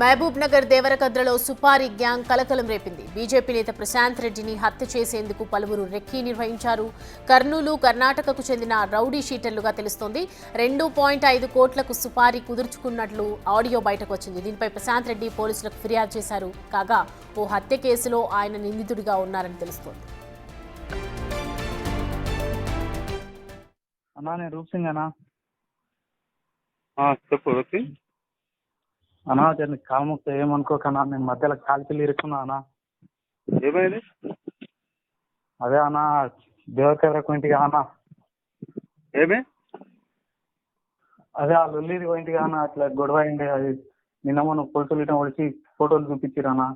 Mahabub Nagar దేవరకద్రలో supari gang కలకలం రేపింది. BJP నేత ప్రశాంత్ రెడ్డిని హత్య చేసేందుకు పలువురు రెక్కీ నిర్వహించారు. కర్నూలు, కర్ణాటకకు చెందిన రౌడీ షీటర్లుగా తెలుస్తోంది. 2.5 కోట్లకు సుపారీ కుదుర్చుకున్నట్లు ఆడియో బయటకు వచ్చింది. దీనిపై ప్రశాంత్ రెడ్డి పోలీసులకు ఫిర్యాదు చేశారు. కాగా ఓ హత్య కేసులో ఆయన నిందితుడిగా ఉన్నారని తెలుస్తోంది. అన్నా నేను రూప్ సింగ్ అన్నా. చెప్పు అన్నా జర కాల్ముక్త ఏమనుకోకన్నా, నేను మధ్యలో కాలికెళ్ళి ఇరుక్కున్నా అన్నా. ఏమైంది? అదే అన్నా దేవరకద్రకు ఇంటికి అన్నా. ఏమే? అదే ఆ లొల్లిది ఇంటికి అన్నా, అట్లా గొడవ అయింది. అది నిన్న మొన్న పోలీసులు ఇట్లా వచ్చి ఫోటోలు చూపించారు అన్నా.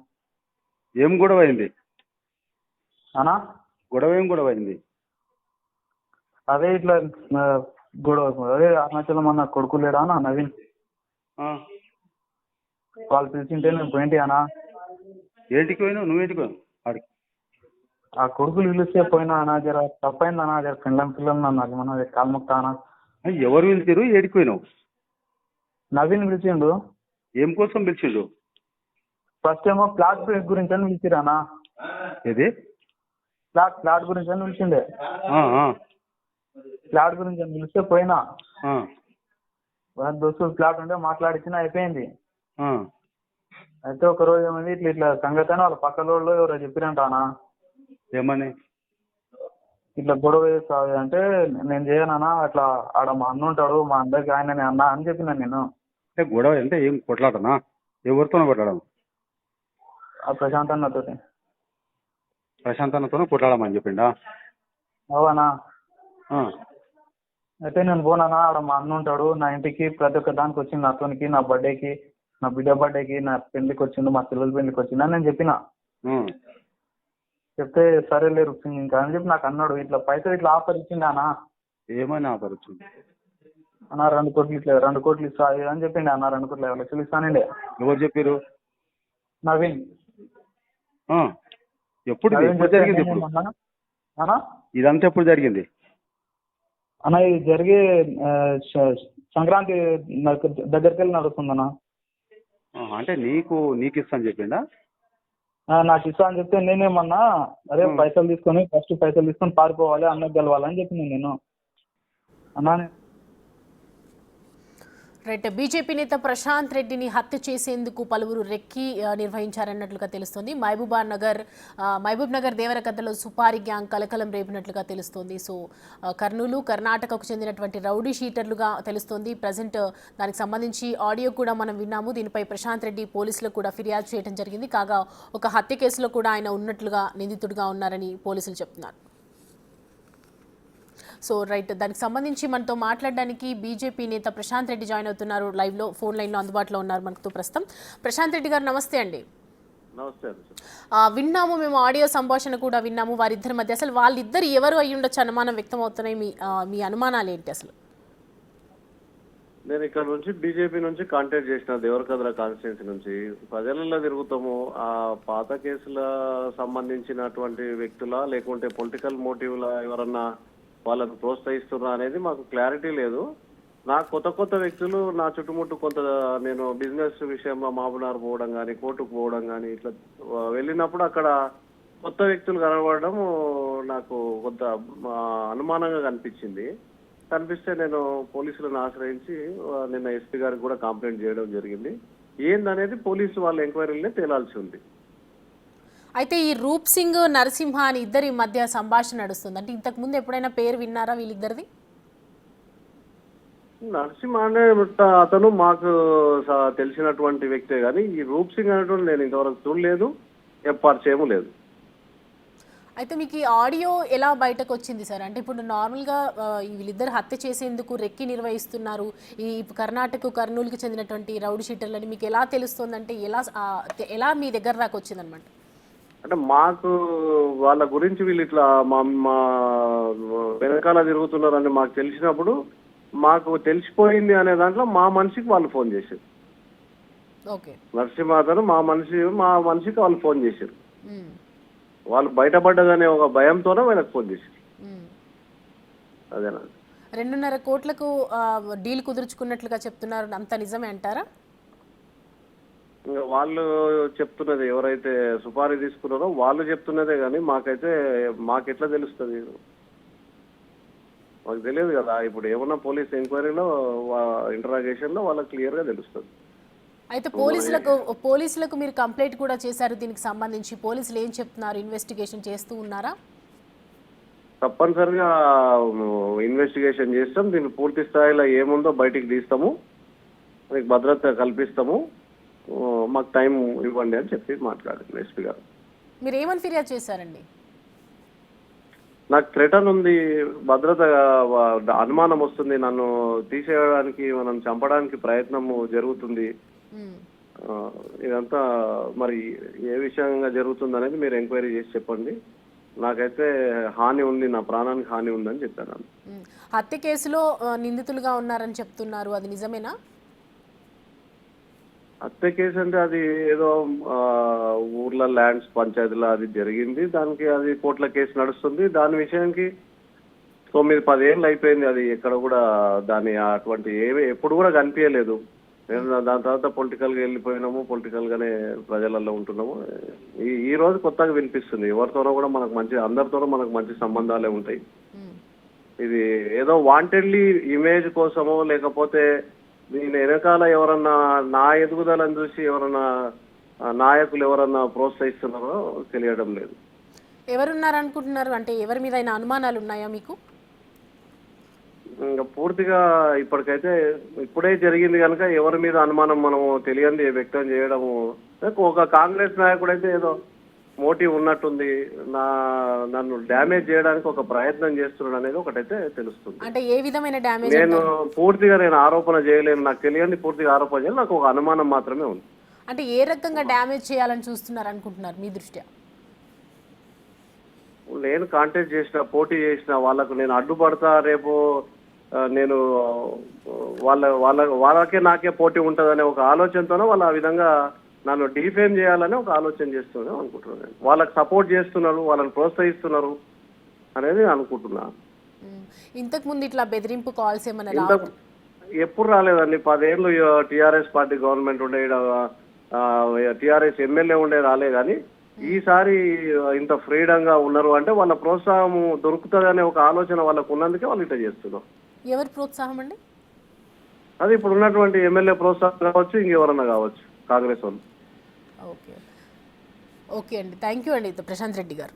ఏం గొడవ అయింది అన్నా? ఏం గొడవ అయింది? అదే ఇట్లా గొడవ, అదే అరుణాచలం అన్న కొడుకు లేడా అన్న నవీన్, వాళ్ళు పిలిచింటే నేను పోయింటి అన్నా. ఏంటికి పోయినావు? నువ్వేంటికి పోయినావు? ఆడికి ఆ కొడుకులు పిలిస్తే పోయినా అన్నా. జర తప్పైంది అన్నా, జర పిల్లలు అన్నారు మన కాల్ముక్త అన్నా. ఎవరు పిలిచారు? ఏడికి పోయినావు? నవీన్ పిలిచిండు. ఏం కోసం పిలిచిండు? ఫస్ట్ ఏమో ప్లాట్ గురించి అని పిలిచిరు అన్నా. ఏది? ప్లాట్ గురించి అని పిలిచిండే. ఫ్లాట్ గురించి అని పిలిస్తే పోయినా. దోస్తులు ఫ్లాట్ ఉంటే మాట్లాడిచ్చినా అయిపోయింది. అయితే ఒక రోజు ఏమైంది, ఇట్లా ఇట్లా సంగతి అని వాళ్ళ పక్కన వాళ్ళు ఎవరో చెప్పిరంటానా. ఏమని? ఇట్లా గొడవ చేస్తావు అంటే నేను చేయనన్నా, అట్లా ఆడ మా అన్న ఉంటాడు, మా అందరికి ఆయననే అన్నా అని చెప్పినా నేను. గొడవ అంటే ఏం కొట్లాటనా? ఎవరితోనో కొట్లాడడం? ఆ ప్రశాంత్ అన్నతో. ప్రశాంత్ అన్నతోనే కొట్లాడమని చెప్పిండా? అవునా? అయితే నేను పోనానా, ఆడ మా అన్న ఉంటాడు, నా ఇంటికి ప్రతి ఒక్క దానికి వచ్చింది, నా అతనికి, నా బర్త్డేకి, నా బిడ్డ బర్త్డేకి, నా పెళ్లికి వచ్చిండు, మా పిల్లల పెళ్లికి వచ్చిండు అని నేను చెప్పిన. చెప్తే సరేలే రుక్సింగ్ ఇంకా అని చెప్పి నాకు అన్నాడు. ఇట్లా పైసలు ఇట్లా ఆఫర్ ఇచ్చిండా అన్న. ఏమని ఆఫర్ ఇచ్చింది అన్న? 2 కోట్లు ఇస్తా అని చెప్పిండే అన్న. 2 లక్షలు ఇస్తానండి. ఎవరు చెప్పారు? నవీన్. ఎప్పుడు జరిగింది? ఇదంతా ఎప్పుడు జరిగింది అన్న? ఇది జరిగి సంక్రాంతి దగ్గరికి వెళ్ళి నడుస్తుందన్న. అంటే నీకు ఇస్తాను చెప్పిండా? నాకు ఇస్తా అని చెప్తే నేనేమన్నా, అదే పైసలు తీసుకొని పారిపోవాలి, అన్నకు గెలవాలని చెప్పింది నేను అన్నా. రైట్. బీజేపీ నేత ప్రశాంత్ రెడ్డిని హత్య చేసేందుకు పలువురు రెక్కీ నిర్వహించారన్నట్లుగా తెలుస్తోంది. మహబూబ్ నగర్ దేవరకద్రలో సుపారీ గ్యాంగ్ కలకలం రేపినట్లుగా తెలుస్తోంది. సో కర్నూలు, కర్ణాటకకు చెందినటువంటి రౌడీ షీటర్లుగా తెలుస్తోంది. ప్రజెంట్ దానికి సంబంధించి ఆడియో కూడా మనం విన్నాము. దీనిపై ప్రశాంత్ రెడ్డి పోలీసులకు కూడా ఫిర్యాదు చేయడం జరిగింది. కాగా ఒక హత్య కేసులో కూడా ఆయన ఉన్నట్లుగా నిందితుడిగా ఉన్నారని పోలీసులు చెప్తున్నారు. సో రైట్, దానికి సంబంధించి మనతో మాట్లాడడానికి బీజేపీ నేత ప్రశాంత్ రెడ్డి జాయిన్ అవుతున్నారు. లైవ్లో ఫోన్ లైన్లో అందుబాటులో ఉన్నారు మనతో ప్రస్తుతం. ప్రశాంత్ రెడ్డి గారు నమస్తే అండి. నమస్తే. విన్నాము, మేము ఆడియో సంభాషణ కూడా విన్నాము వారిద్దరి మధ్య. అసలు వాళ్ళిద్దరు ఎవరు అయ్యి ఉండొచ్చు అనుమానం వ్యక్తం అవుతున్నాయి. మీ అనుమానాలు ఏంటి అసలు? నేను ఇక్కడ నుంచి బీజేపీ నుంచి కాంటాక్ట్ చేసిన, దేవరకద్ర కాన్స్టిట్యున్సీ నుంచి. ప్రజలలో తిరుగుతాము. ఆ పాత కేసుల సంబంధించినటువంటి వ్యక్తుల లేకుంటే పొలిటికల్ మోటివ్ల ఎవరన్నా వాళ్ళకు ప్రోత్సహిస్తున్నా అనేది మాకు క్లారిటీ లేదు. నాకు కొత్త వ్యక్తులు నా చుట్టుముట్టు నేను బిజినెస్ విషయంలో మాబునార్ పోవడం కానీ, కోర్టుకు పోవడం కానీ ఇట్లా వెళ్ళినప్పుడు అక్కడ కొత్త వ్యక్తులు కనబడడం నాకు కొంత అనుమానంగా కనిపిస్తే నేను పోలీసులను ఆశ్రయించి నిన్న ఎస్పీ గారికి కూడా కంప్లైంట్ చేయడం జరిగింది. ఏందనేది పోలీసు వాళ్ళ ఎంక్వైరీలనే తేలాల్సి ఉంది. అయితే ఈ రూప్ సింగ్, నరసింహ అని ఇద్దరి మధ్య సంభాషణ నడుస్తుంది. అంటే ఇంతకు ముందు ఎప్పుడైనా పేరు విన్నారా వీళ్ళిద్దరిది? నరసింహ అనే అతను మాకు తెలిసినటువంటి వ్యక్తే, కానీ ఈ రూప్ సింగ్ అనేటువంటి నేను ఇంతవరకు చూడలేదు, పరిచయం లేదు. అయితే మీకు ఈ ఆడియో ఎలా బయటకు వచ్చింది సార్? అంటే ఇప్పుడు నార్మల్గా వీళ్ళిద్దరు హత్య చేసేందుకు రెక్కి నిర్వహిస్తున్నారు, ఈ కర్ణాటక, కర్నూలుకి చెందినటువంటి రౌడీ షీటర్లని మీకు ఎలా తెలుస్తుందంటే ఎలా మీ దగ్గర దాకా వచ్చిందనమాట? అంటే మాకు వాళ్ళ గురించి వీళ్ళు ఇట్లా మా వెనకాల తిరుగుతున్నారని మాకు తెలిసినప్పుడు, మాకు తెలిసిపోయింది అనే దాంట్లో మా మనిషికి వాళ్ళు ఫోన్ చేశారు. నరసింహాతను మా మనిషికి వాళ్ళు ఫోన్ చేశారు. వాళ్ళు బయటపడ్డదనే ఒక భయంతోనే వాళ్ళకి ఫోన్ చేశారు. అదేనా? 2.5 కోట్లకు డీల్ కుదుర్చుకున్నట్లుగా చెప్తున్నారు. అంత నిజమే అంటారా? ఇంకా వాళ్ళు చెప్తున్నది ఎవరైతే సుపారీ తీసుకున్నారో వాళ్ళు చెప్తున్నదే కానీ మాకెట్లా తెలుస్తుంది? మాకు తెలియదు కదా. ఇప్పుడు ఏమన్నా పోలీస్ ఎంక్వైరీలో ఇంటరాగేషన్లో వాళ్ళకి క్లియర్గా తెలుస్తుంది. అయితే పోలీసులకు మీరు కంప్లైంట్ కూడా చేశారు దీనికి సంబంధించి. పోలీసులు ఏం చెప్తున్నారు? ఇన్వెస్టిగేషన్ చేస్తూ ఉన్నారా? తప్పనిసరిగా ఇన్వెస్టిగేషన్ చేస్తాం. దీన్ని పూర్తి స్థాయిలో ఏముందో బయటికి తీస్తాము, మీకు భద్రత కల్పిస్తాము, మాకు టైం ఇవ్వండి అని చెప్పి మాట్లాడారు ఎస్పీ గారు. మీరు ఏమని ఫిర్యాదు చేశారండి? నాకు థ్రెటన్ ఉంది, భద్రత అనుమానం వస్తుంది, నన్ను తీసేయడానికి మనం చంపడానికి ప్రయత్నం జరుగుతుంది. ఇదంతా మరి ఏ విషయంగా జరుగుతుంది అనేది మీరు ఎంక్వైరీ చేసి చెప్పండి. నాకైతే హాని ఉంది, నా ప్రాణానికి హాని ఉందని చెప్పాను. హత్య కేసులో నిందితులుగా ఉన్నారని చెప్తున్నారు, అది నిజమేనా? హత్య కేసు అంటే అది ఏదో ఊర్ల ల్యాండ్స్ పంచాయతీలో అది జరిగింది. దానికి అది కోర్టుల కేసు నడుస్తుంది. దాని విషయానికి 9-10 ఏళ్ళు అయిపోయింది. అది ఎక్కడ కూడా దాని అటువంటి ఎప్పుడు కూడా కనిపించలేదు. నేను దాని తర్వాత పొలిటికల్గా వెళ్ళిపోయినాము, పొలిటికల్గానే ప్రజలలో ఉంటున్నాము. ఈ రోజు కొత్తగా వినిపిస్తుంది. ఎవరితోనో కూడా అందరితోనూ మనకు మంచి సంబంధాలే ఉంటాయి. ఇది ఏదో వాంటెడ్లీ ఇమేజ్ కోసమో లేకపోతే దీని వెనకాల ఎవరన్నా నా ఎదుగుదలను చూసి ఎవరన్నా నాయకులు ఎవరన్నా ప్రోత్సహిస్తున్నారో తెలియడం లేదు. ఎవరున్నారు అనుకుంటున్నారు? అంటే ఎవరి మీద అయినా అనుమానాలు ఉన్నాయా మీకు? ఇంకా పూర్తిగా ఇప్పటికైతే ఇప్పుడే జరిగింది కనుక ఎవరి మీద అనుమానం మనము తెలియంది వ్యక్తం చేయడము. ఒక కాంగ్రెస్ నాయకుడు అయితే ఏదో మోటివ్ ఉన్నట్టుంది, నన్ను డ్యామేజ్ చేయడానికి ఒక ప్రయత్నం చేస్తున్నాడు అనేది ఒకటైతే తెలుస్తుంది. అంటే ఏ విధమైన డ్యామేజ్? నేను పూర్తిగా ఆరోపణ చేయలేను, నాకు తెలియంది పూర్తిగా ఆరోపణ చేయాలి. నాకు ఒక అనుమానం మాత్రమే ఉంది. అంటే ఏ రకంగా డ్యామేజ్ చేయాలని చూస్తున్నారు అనుకుంటున్నారు మీ దృష్ట్యా? నేను కాంటాక్ట్ చేసిన, పోటీ చేసిన వాళ్ళకు నేను అడ్డుపడతా, రేపు నేను వాళ్ళకే నాకే పోటీ ఉంటుందనే ఒక ఆలోచనతోనే వాళ్ళు ఆ విధంగా నన్ను డిఫేమ్ చేయాలని ఒక ఆలోచన చేస్తున్నాను అనుకుంటున్నాను. వాళ్ళకి సపోర్ట్ చేస్తున్నారు, వాళ్ళని ప్రోత్సహిస్తున్నారు అనేది అనుకుంటున్నా. ఇంతకు ముందు ఇట్లా బెదిరింపు కాల్స్ ఏమైనా ఎప్పుడు రాలేదండి. 10 ఏళ్ళు టీఆర్ఎస్ పార్టీ గవర్నమెంట్ ఉండే, టీఆర్ఎస్ ఎమ్మెల్యే ఉండే రాలే. కానీ ఈసారి ఇంత ఫ్రీడంగా ఉన్నారు అంటే వాళ్ళ ప్రోత్సాహం దొరుకుతుంది అనే ఒక ఆలోచన వాళ్ళకు ఉన్నందుకే వాళ్ళు ఇట్లా చేస్తున్నారు. ఎవరి ప్రోత్సాహం అండి? అది ఇప్పుడు ఉన్నటువంటి ఎమ్మెల్యే ప్రోత్సాహం కావచ్చు, ఇంకెవరన్నా కావచ్చు, కాంగ్రెస్ వాళ్ళు. ఓకే అండి, థ్యాంక్ యూ అండి ప్రశాంత్ రెడ్డి గారు.